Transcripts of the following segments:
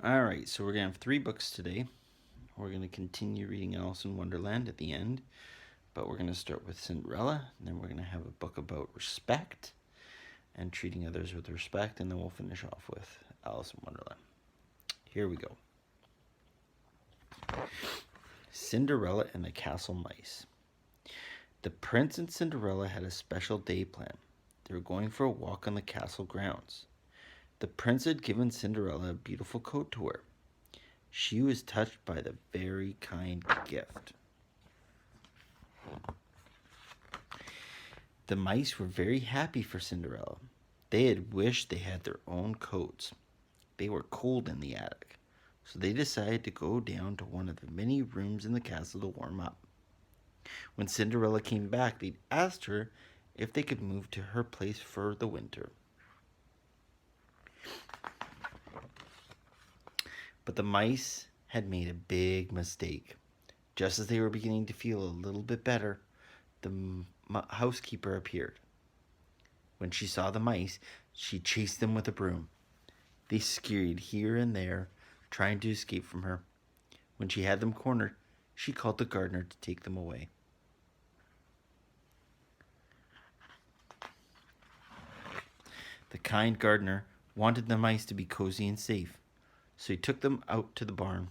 All right, so we're going to have three books today. We're going to continue reading Alice in Wonderland at the end, but we're going to start with Cinderella, and then we're going to have a book about respect and treating others with respect, and then we'll finish off with Alice in Wonderland. Here we go. Cinderella and the Castle Mice. The prince and Cinderella had a special day planned. They were going for a walk on the castle grounds. The prince had given Cinderella a beautiful coat to wear. She was touched by the very kind gift. The mice were very happy for Cinderella. They had wished they had their own coats. They were cold in the attic, so they decided to go down to one of the many rooms in the castle to warm up. When Cinderella came back, they asked her if they could move to her place for the winter. But the mice had made a big mistake. Just as they were beginning to feel a little bit better, the housekeeper appeared. When she saw the mice, she chased them with a broom. They scurried here and there, trying to escape from her. When she had them cornered, she called the gardener to take them away. The kind gardener wanted the mice to be cozy and safe, so he took them out to the barn.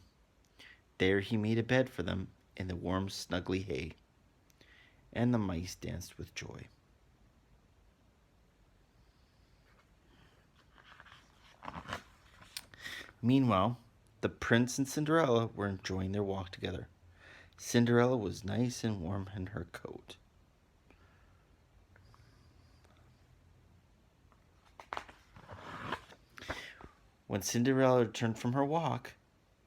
There he made a bed for them in the warm, snuggly hay, and the mice danced with joy. Meanwhile, the prince and Cinderella were enjoying their walk together. Cinderella was nice and warm in her coat. When Cinderella returned from her walk,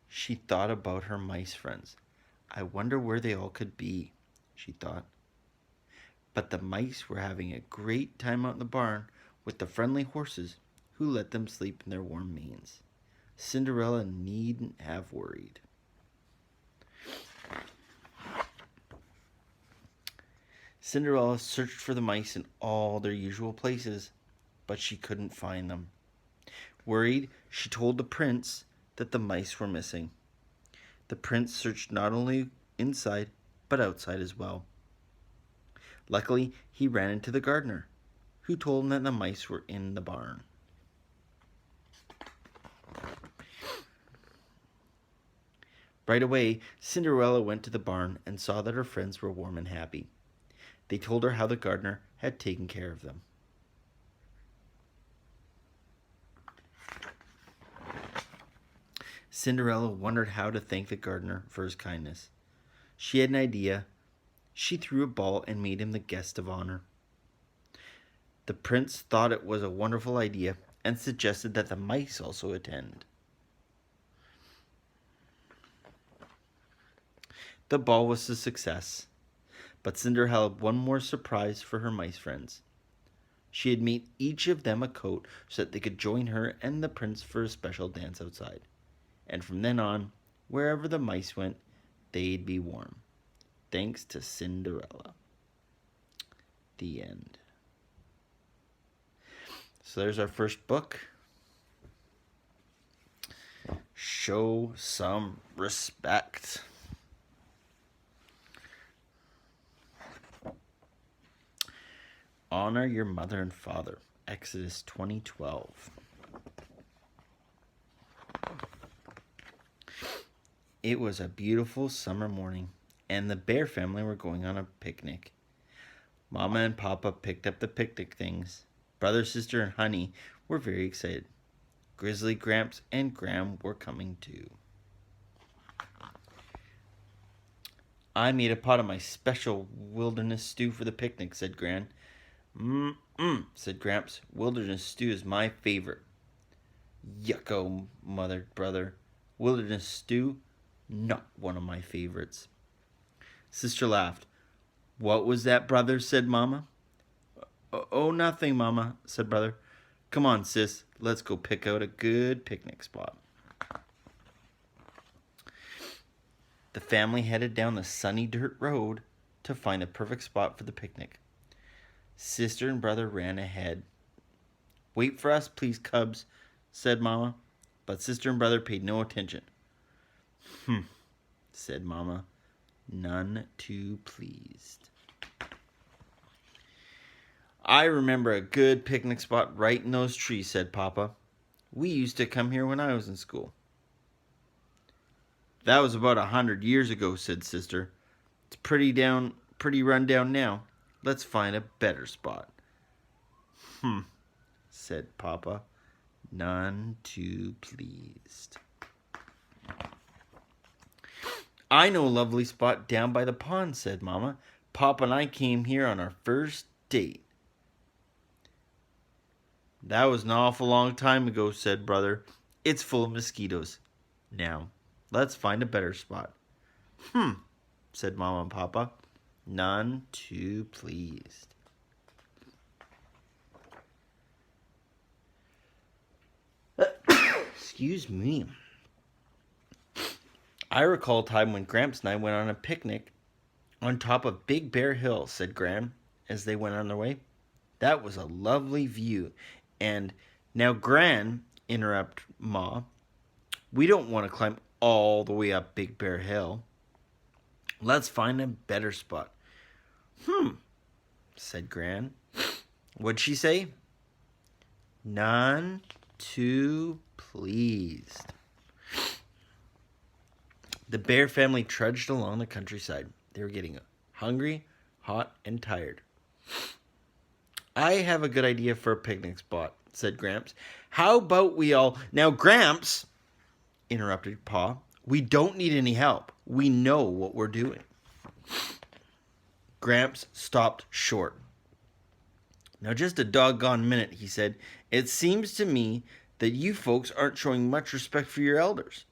she thought about her mice friends. I wonder where they all could be, she thought. But the mice were having a great time out in the barn with the friendly horses who let them sleep in their warm manes. Cinderella needn't have worried. Cinderella searched for the mice in all their usual places, but she couldn't find them. Worried, she told the prince that the mice were missing. The prince searched not only inside, but outside as well. Luckily, he ran into the gardener, who told him that the mice were in the barn. Right away, Cinderella went to the barn and saw that her friends were warm and happy. They told her how the gardener had taken care of them. Cinderella wondered how to thank the gardener for his kindness. She had an idea. She threw a ball and made him the guest of honor. The prince thought it was a wonderful idea and suggested that the mice also attend. The ball was a success, but Cinderella had one more surprise for her mice friends. She had made each of them a coat so that they could join her and the prince for a special dance outside. And from then on, wherever the mice went, they'd be warm. Thanks to Cinderella. The end. So there's our first book. Show some respect. Honor your mother and father. Exodus 20:12. It was a beautiful summer morning, and the bear family were going on a picnic. Mama and Papa picked up the picnic things. Brother, sister, and Honey were very excited. Grizzly, Gramps, and Graham were coming too. I made a pot of my special wilderness stew for the picnic, said Gran. Said Gramps. Wilderness stew is my favorite. Yucko, muttered Brother. Wilderness stew? Not one of my favorites. Sister laughed. What was that, Brother? Said Mama. Oh, nothing, Mama, said Brother. Come on, sis, let's go pick out a good picnic spot. The family headed down the sunny dirt road to find the perfect spot for the picnic. Sister and brother ran ahead. Wait for us, please, cubs, said Mama. but sister and brother paid no attention. Said Mama, none too pleased. I remember a good picnic spot right in those trees, said Papa. We used to come here when I was in school. That was about 100 years ago, said Sister. It's pretty run down now. Let's find a better spot. Said Papa, none too pleased. I know a lovely spot down by the pond, said Mama. Papa and I came here on our first date. That was an awful long time ago, said Brother. It's full of mosquitoes. Now, let's find a better spot. Said Mama and Papa, none too pleased. Excuse me. I recall a time when Gramps and I went on a picnic on top of Big Bear Hill, said Gran, as they went on their way. That was a lovely view. And now, Gran, interrupt Ma, we don't want to climb all the way up Big Bear Hill. Let's find a better spot. Said Gran. What'd she say? None too pleased. The Bear family trudged along the countryside. They were getting hungry, hot, and tired. I have a good idea for a picnic spot, said Gramps. How about we all... Now, Gramps, interrupted Pa, we don't need any help. We know what we're doing. Gramps stopped short. Now, just a doggone minute, he said. It seems to me that you folks aren't showing much respect for your elders.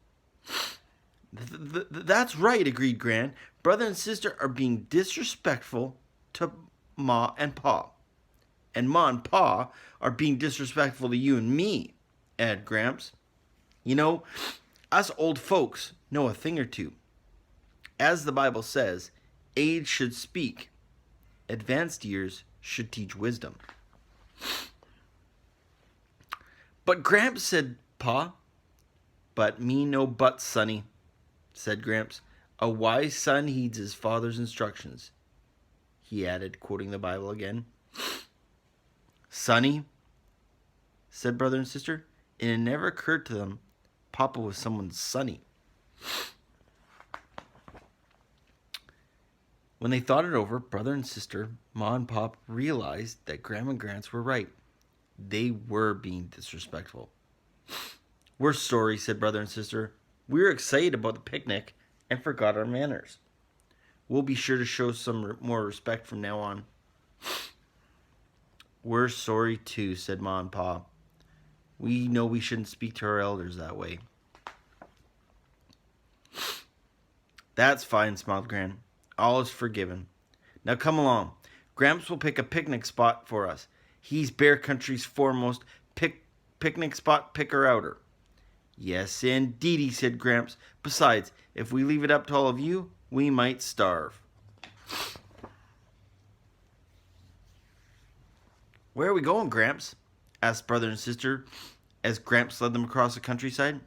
That's right, agreed Gran. Brother and sister are being disrespectful to Ma and Pa. And Ma and Pa are being disrespectful to you and me, added Gramps. You know, us old folks know a thing or two. As the Bible says, age should speak. Advanced years should teach wisdom. But Gramps, said Pa. But me no buts, sonny, said Gramps. A wise son heeds his father's instructions, he added, quoting the Bible again. Sonny, said brother and sister. It had never occurred to them Papa was someone's sonny. When they thought it over, brother and sister, Ma and Pop, realized that Grandma and Gramps were right. They were being disrespectful. We're sorry, said brother and sister. We were excited about the picnic and forgot our manners. We'll be sure to show some more respect from now on. We're sorry too, said Ma and Pa. We know we shouldn't speak to our elders that way. That's fine, smiled Gran. All is forgiven. Now come along. Gramps will pick a picnic spot for us. He's Bear Country's foremost picnic spot picker-outer. Yes, indeedy, said Gramps. Besides, if we leave it up to all of you, we might starve. Where are we going, Gramps? Asked brother and sister as Gramps led them across the countryside.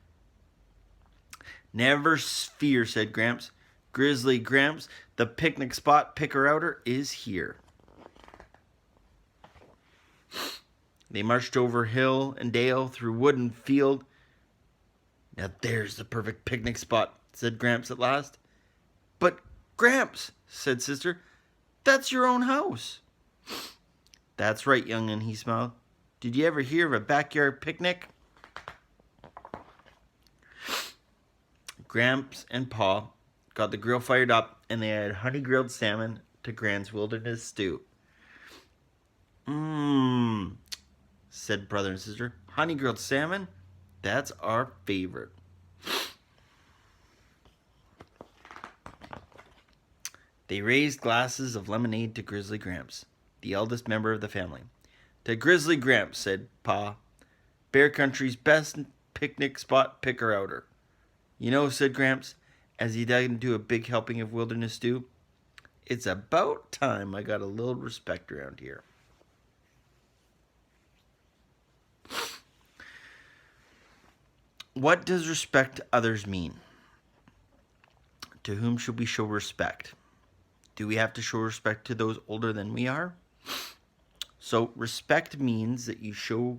Never fear, said Gramps. Grizzly Gramps, the picnic spot picker-outer, is here. They marched over hill and dale, through wood and field. Now there's the perfect picnic spot, said Gramps at last. But Gramps, said sister, that's your own house. That's right, young'un, he smiled. Did you ever hear of a backyard picnic? Gramps and Pa got the grill fired up, and they added honey-grilled salmon to Gran's wilderness stew. Said brother and sister. Honey-grilled salmon? That's our favorite. They raised glasses of lemonade to Grizzly Gramps, the eldest member of the family. To Grizzly Gramps, said Pa, Bear Country's best picnic spot picker-outer. You know, said Gramps, as he dug into a big helping of wilderness stew, it's about time I got a little respect around here. What does respect others mean? To whom should we show respect? Do we have to show respect to those older than we are? So respect means that you show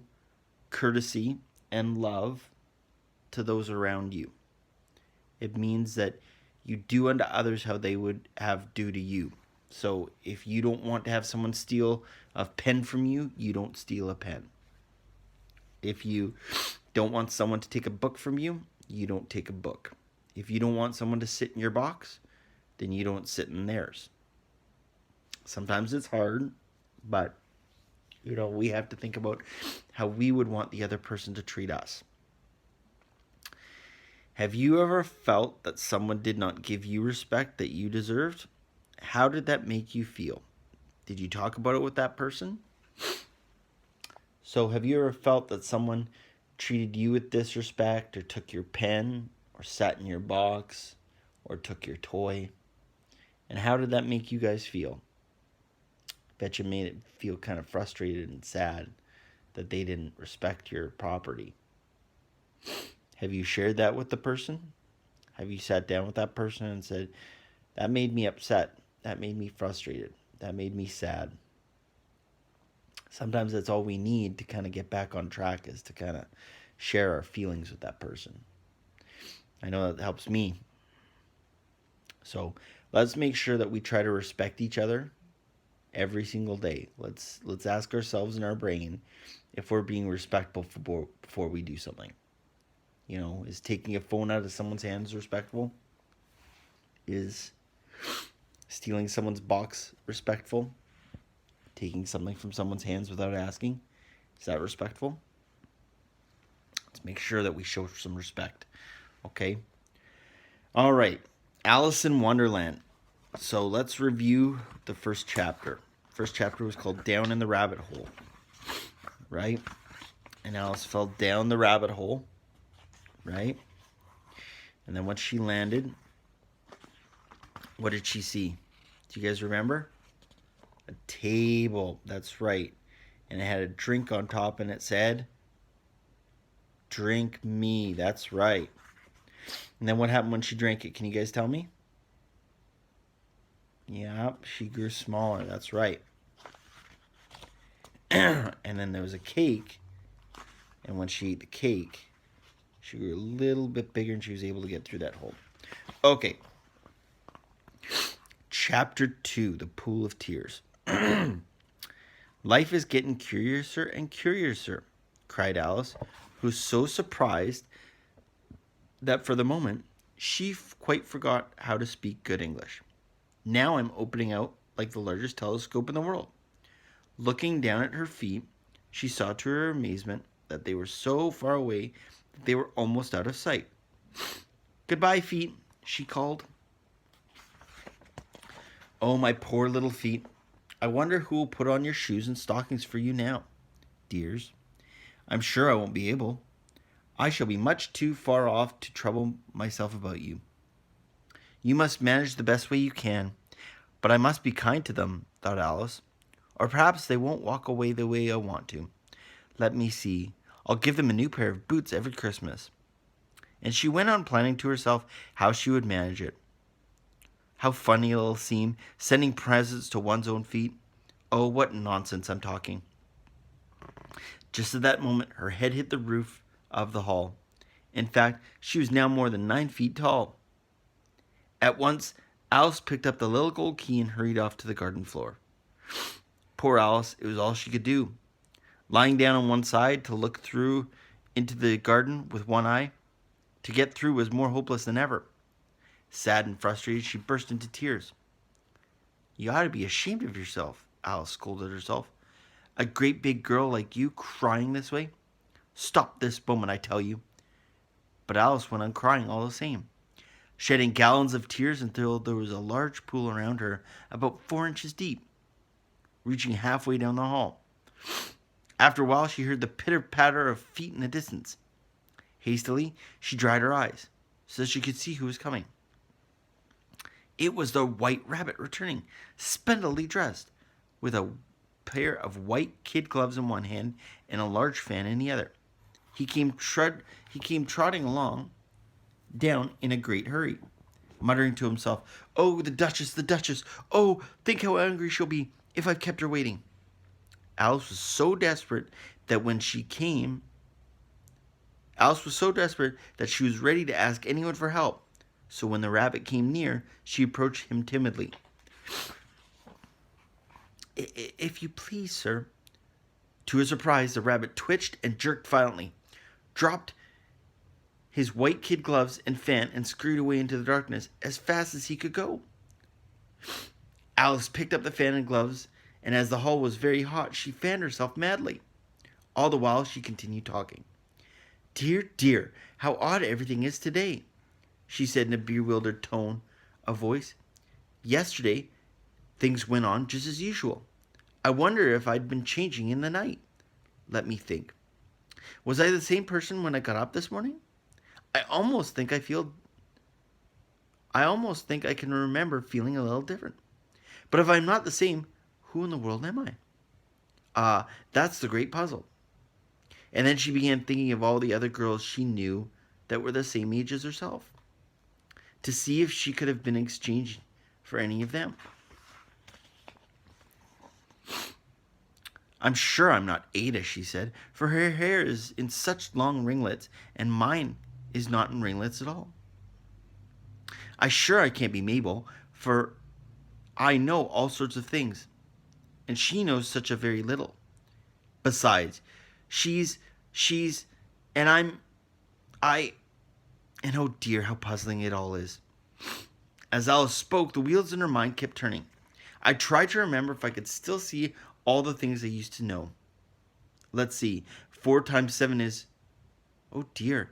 courtesy and love to those around you. It means that you do unto others how they would have do to you. So if you don't want to have someone steal a pen from you, you don't steal a pen. If you don't want someone to take a book from you, you don't take a book. If you don't want someone to sit in your box, then you don't sit in theirs. Sometimes it's hard, but we have to think about how we would want the other person to treat us. Have you ever felt that someone did not give you respect that you deserved? How did that make you feel? Did you talk about it with that person? So have you ever felt that someone treated you with disrespect, or took your pen, or sat in your box, or took your toy? And how did that make you guys feel? Bet you made it feel kind of frustrated and sad that they didn't respect your property. Have you shared that with the person? Have you sat down with that person and said, that made me upset, that made me frustrated, that made me sad? Sometimes that's all we need to kind of get back on track, is to kind of share our feelings with that person. I know that helps me. So let's make sure that we try to respect each other every single day. Let's ask ourselves in our brain if we're being respectful before we do something. Is taking a phone out of someone's hands respectful? Is stealing someone's box respectful? Taking something from someone's hands without asking, is that respectful? Let's make sure that we show some respect. Okay? All right. Alice in Wonderland. So let's review the first chapter. First chapter was called Down in the Rabbit Hole. Right? And Alice fell down the rabbit hole. Right? And then once she landed, what did she see? Do you guys remember? A table. That's right. And it had a drink on top, and it said, "Drink me." That's right. And then what happened when she drank it? Can you guys tell me? Yep, she grew smaller. That's right. And then there was a cake. And when she ate the cake, she grew a little bit bigger, and she was able to get through that hole. Okay. Chapter 2, The Pool of Tears. "Life is getting curiouser and curiouser," cried Alice, who was so surprised that for the moment she quite forgot how to speak good English. "Now I'm opening out like the largest telescope in the world." Looking down at her feet, she saw to her amazement that they were so far away that they were almost out of sight. "Goodbye, feet," she called. "Oh, my poor little feet. I wonder who will put on your shoes and stockings for you now, dears. I'm sure I won't be able. I shall be much too far off to trouble myself about you. You must manage the best way you can, but I must be kind to them," thought Alice, "or perhaps they won't walk away the way I want to. Let me see. I'll give them a new pair of boots every Christmas." And she went on planning to herself how she would manage it. How funny it'll seem, sending presents to one's own feet. Oh, what nonsense I'm talking. Just at that moment, her head hit the roof of the hall. In fact, she was now more than 9 feet tall. At once, Alice picked up the little gold key and hurried off to the garden floor. Poor Alice, it was all she could do. Lying down on one side to look through into the garden with one eye, to get through was more hopeless than ever. Sad and frustrated, she burst into tears. "You ought to be ashamed of yourself," Alice scolded herself. "A great big girl like you crying this way. Stop this moment, I tell you." But Alice went on crying all the same, shedding gallons of tears until there was a large pool around her about 4 inches deep, reaching halfway down the hall. After a while, she heard the pitter-patter of feet in the distance. Hastily, she dried her eyes so she could see who was coming. It was the White Rabbit returning, splendidly dressed, with a pair of white kid gloves in one hand and a large fan in the other. He came trotting along down in a great hurry, muttering to himself, "Oh, the Duchess, the Duchess! Oh, think how angry she'll be if I've kept her waiting." Alice was so desperate that when she came, Alice was so desperate that she was ready to ask anyone for help. So when the rabbit came near, she approached him timidly. "If you please, sir." To her surprise, the rabbit twitched and jerked violently, dropped his white kid gloves and fan, and scurried away into the darkness as fast as he could go. Alice picked up the fan and gloves, and as the hall was very hot, she fanned herself madly. All the while, she continued talking. "Dear, dear, how odd everything is today," she said in a bewildered tone of voice. "Yesterday, things went on just as usual. I wonder if I'd been changing in the night. Let me think. Was I the same person when I got up this morning? I almost think I can remember feeling a little different. But if I'm not the same, who in the world am I? That's the great puzzle." And then she began thinking of all the other girls she knew that were the same age as herself, to see if she could have been exchanged for any of them. "I'm sure I'm not Ada," she said, "for her hair is in such long ringlets, and mine is not in ringlets at all. I can't be Mabel, for I know all sorts of things, and she knows such a very little. Besides, she's, and and oh dear, how puzzling it all is." As Alice spoke, the wheels in her mind kept turning. I tried to remember if I could still see all the things I used to know. Let's see, 4 times 7 is... Oh dear,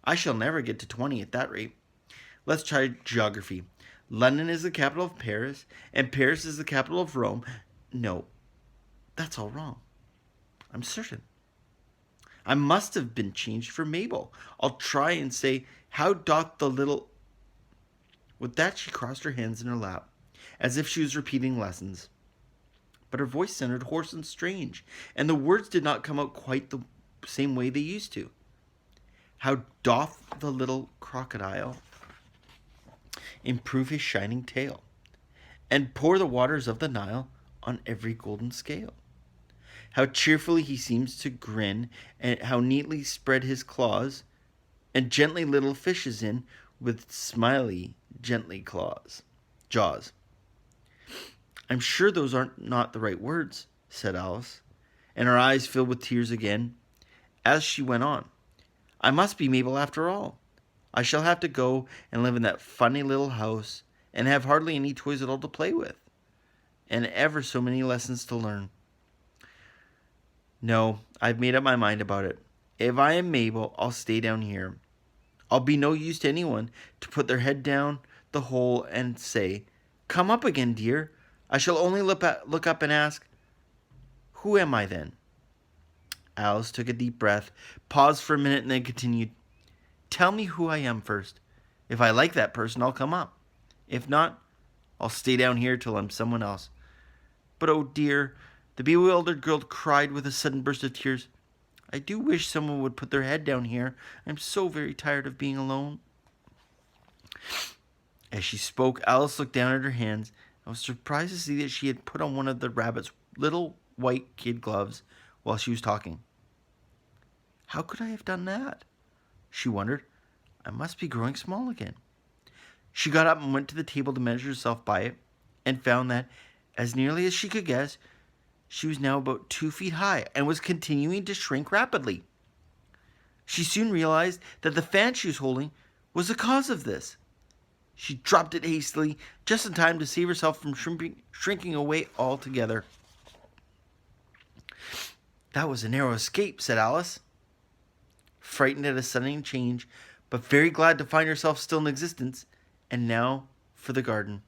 I shall never get to 20 at that rate. Let's try geography. London is the capital of Paris, and Paris is the capital of Rome. No, that's all wrong. I'm certain. I must have been changed for Mabel. I'll try and say, how doth the little... With that, she crossed her hands in her lap, as if she was repeating lessons. But her voice sounded hoarse and strange, and the words did not come out quite the same way they used to. How doth the little crocodile improve his shining tail, and pour the waters of the Nile on every golden scale? How cheerfully he seems to grin, and how neatly spread his claws, and gently little fishes in with smiley, gently jaws. I'm sure those aren't not the right words, said Alice, and her eyes filled with tears again. As she went on, I must be Mabel after all. I shall have to go and live in that funny little house, and have hardly any toys at all to play with, and ever so many lessons to learn. No, I've made up my mind about it. If I am Mabel, I'll stay down here. I'll be no use to anyone to put their head down the hole and say, come up again, dear. I shall only look up and ask, who am I then? Alice took a deep breath, paused for a minute, and then continued, tell me who I am first. If I like that person, I'll come up. If not, I'll stay down here till I'm someone else. But oh dear, the bewildered girl cried with a sudden burst of tears. I do wish someone would put their head down here. I'm so very tired of being alone. As she spoke, Alice looked down at her hands and was surprised to see that she had put on one of the rabbit's little white kid gloves while she was talking. How could I have done that? She wondered. I must be growing small again. She got up and went to the table to measure herself by it, and found that, as nearly as she could guess, she was now about 2 feet high and was continuing to shrink rapidly. She soon realized that the fan she was holding was the cause of this. She dropped it hastily, just in time to save herself from shrinking away altogether. That was a narrow escape, said Alice, frightened at a sudden change, but very glad to find herself still in existence. And now for the garden.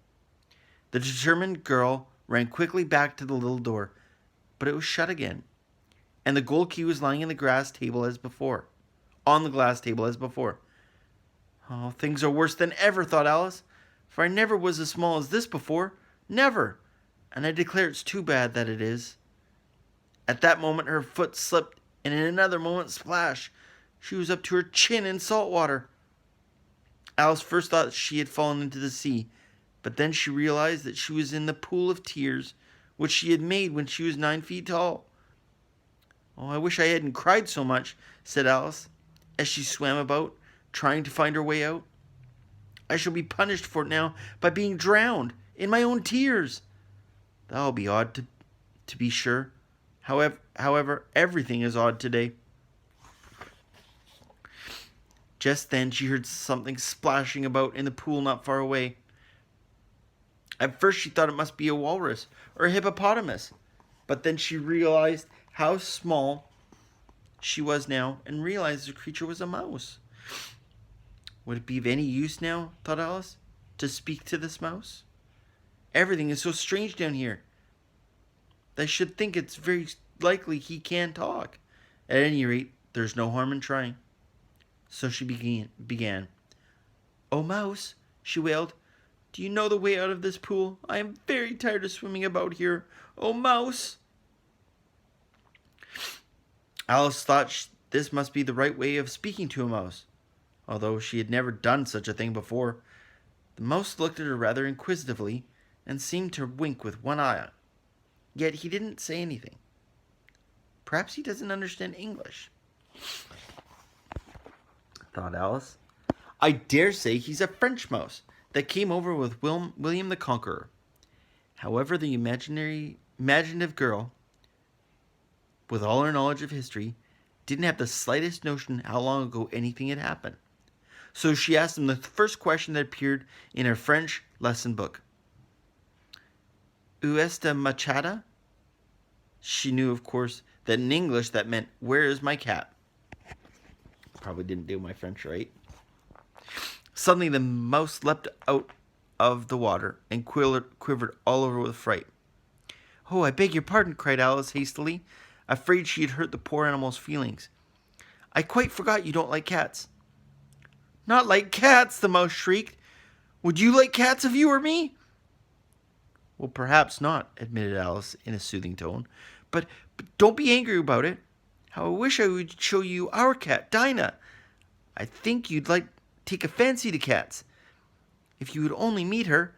The determined girl ran quickly back to the little door, but it was shut again, and the gold key was lying on the glass table as before. Oh, things are worse than ever, thought Alice, for I never was as small as this before, never, and I declare it's too bad that it is. At that moment her foot slipped, and in another moment, splash, She was up to her chin in salt water. Alice first thought she had fallen into the sea, but then she realized that she was in the pool of tears which she had made when she was 9 feet tall. "Oh, I wish I hadn't cried so much," said Alice, as she swam about, trying to find her way out. "I shall be punished for it now by being drowned in my own tears. That'll be odd to be sure. However, everything is odd today." Just then she heard something splashing about in the pool not far away. At first she thought it must be a walrus or a hippopotamus, but then she realized how small she was now and realized the creature was a mouse. Would it be of any use now, thought Alice, to speak to this mouse? Everything is so strange down here. I should think it's very likely he can talk. At any rate, there's no harm in trying. So she began. "Oh, mouse," she wailed, "do you know the way out of this pool? I am very tired of swimming about here. Oh, mouse." Alice thought this must be the right way of speaking to a mouse, although she had never done such a thing before. The mouse looked at her rather inquisitively and seemed to wink with one eye. Yet he didn't say anything. Perhaps he doesn't understand English, thought Alice. I dare say he's a French mouse that came over with William the Conqueror. However, the imaginative girl, with all her knowledge of history, didn't have the slightest notion how long ago anything had happened. So she asked him the first question that appeared in her French lesson book. "Où est Machada?" She knew, of course, that in English that meant, "Where is my cat?" Probably didn't do my French right. Suddenly the mouse leapt out of the water and quivered all over with fright. "Oh, I beg your pardon," cried Alice hastily, afraid she had hurt the poor animal's feelings. "I quite forgot you don't like cats." "Not like cats!" the mouse shrieked. "Would you like cats if you were me?" "Well, perhaps not," admitted Alice in a soothing tone. But don't be angry about it. How I wish I would show you our cat, Dinah. I think you'd take a fancy to cats. If you would only meet her."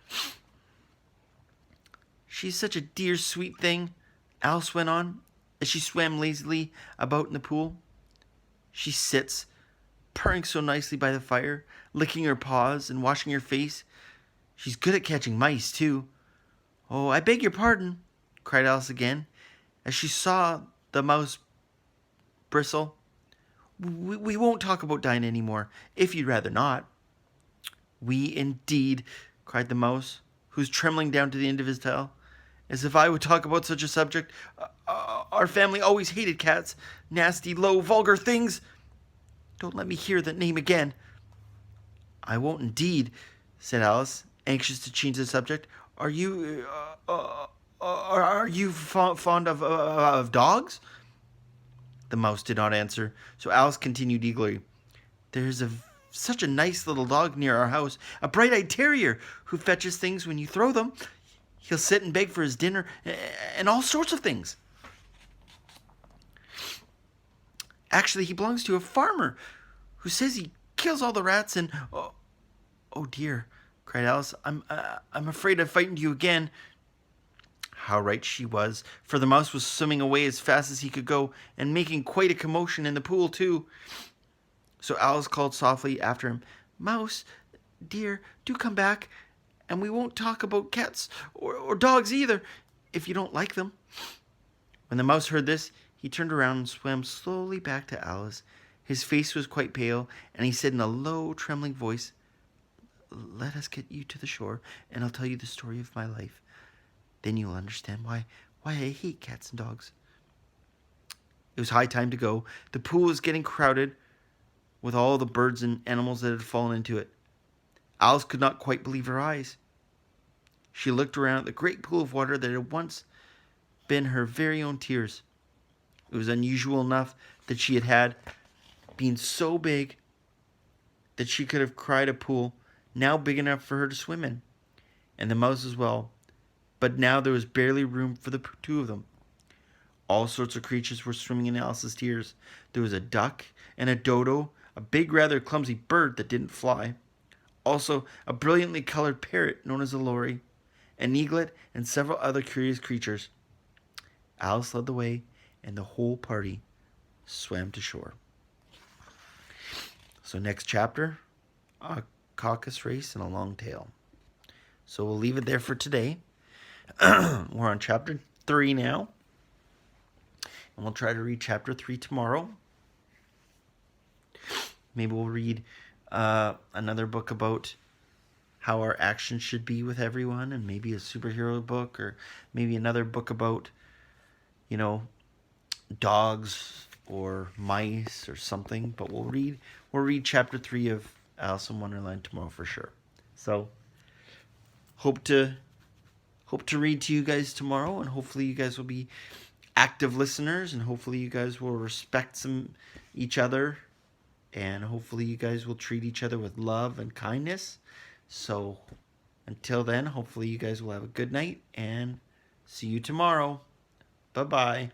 "She's such a dear, sweet thing," Alice went on, as she swam lazily about in the pool. "She sits, purring so nicely by the fire, licking her paws and washing her face. She's good at catching mice, too." "Oh, I beg your pardon," cried Alice again, as she saw the mouse bristle. We won't talk about Dinah any more, if you'd rather not." "We indeed," cried the mouse, who was trembling down to the end of his tail. "As if I would talk about such a subject. Our family always hated cats. Nasty, low, vulgar things. Don't let me hear that name again." "I won't indeed," said Alice, anxious to change the subject. Are you fond of dogs?" The mouse did not answer, so Alice continued eagerly. "There's such a nice little dog near our house, a bright-eyed terrier who fetches things when you throw them. He'll sit and beg for his dinner and all sorts of things. Actually, he belongs to a farmer who says he kills all the rats and..." Oh dear," cried Alice. I'm afraid I've frightened you again." How right she was, for the mouse was swimming away as fast as he could go, and making quite a commotion in the pool, too. So Alice called softly after him, "Mouse, dear, do come back, and we won't talk about cats or dogs either, if you don't like them." When the mouse heard this, he turned around and swam slowly back to Alice. His face was quite pale, and he said in a low, trembling voice, "Let us get you to the shore, and I'll tell you the story of my life. Then you'll understand why I hate cats and dogs." It was high time to go. The pool was getting crowded with all the birds and animals that had fallen into it. Alice could not quite believe her eyes. She looked around at the great pool of water that had once been her very own tears. It was unusual enough that she had been so big that she could have cried a pool now big enough for her to swim in, and the mouse as well. But now there was barely room for the two of them. All sorts of creatures were swimming in Alice's tears. There was a duck and a dodo, a big, rather clumsy bird that didn't fly, also a brilliantly colored parrot known as a lory, an eaglet, and several other curious creatures. Alice led the way, and the whole party swam to shore. So next chapter, a caucus race and a long tail. So we'll leave it there for today. We're on chapter 3 now. And we'll try to read chapter 3 tomorrow. Maybe we'll read another book about how our actions should be with everyone, and maybe a superhero book, or maybe another book about, dogs or mice or something. But we'll read chapter 3 of Alice in Wonderland tomorrow for sure. So hope to read to you guys tomorrow, and hopefully you guys will be active listeners, and hopefully you guys will respect each other, and hopefully you guys will treat each other with love and kindness. So until then, hopefully you guys will have a good night, and see you tomorrow. Bye-bye.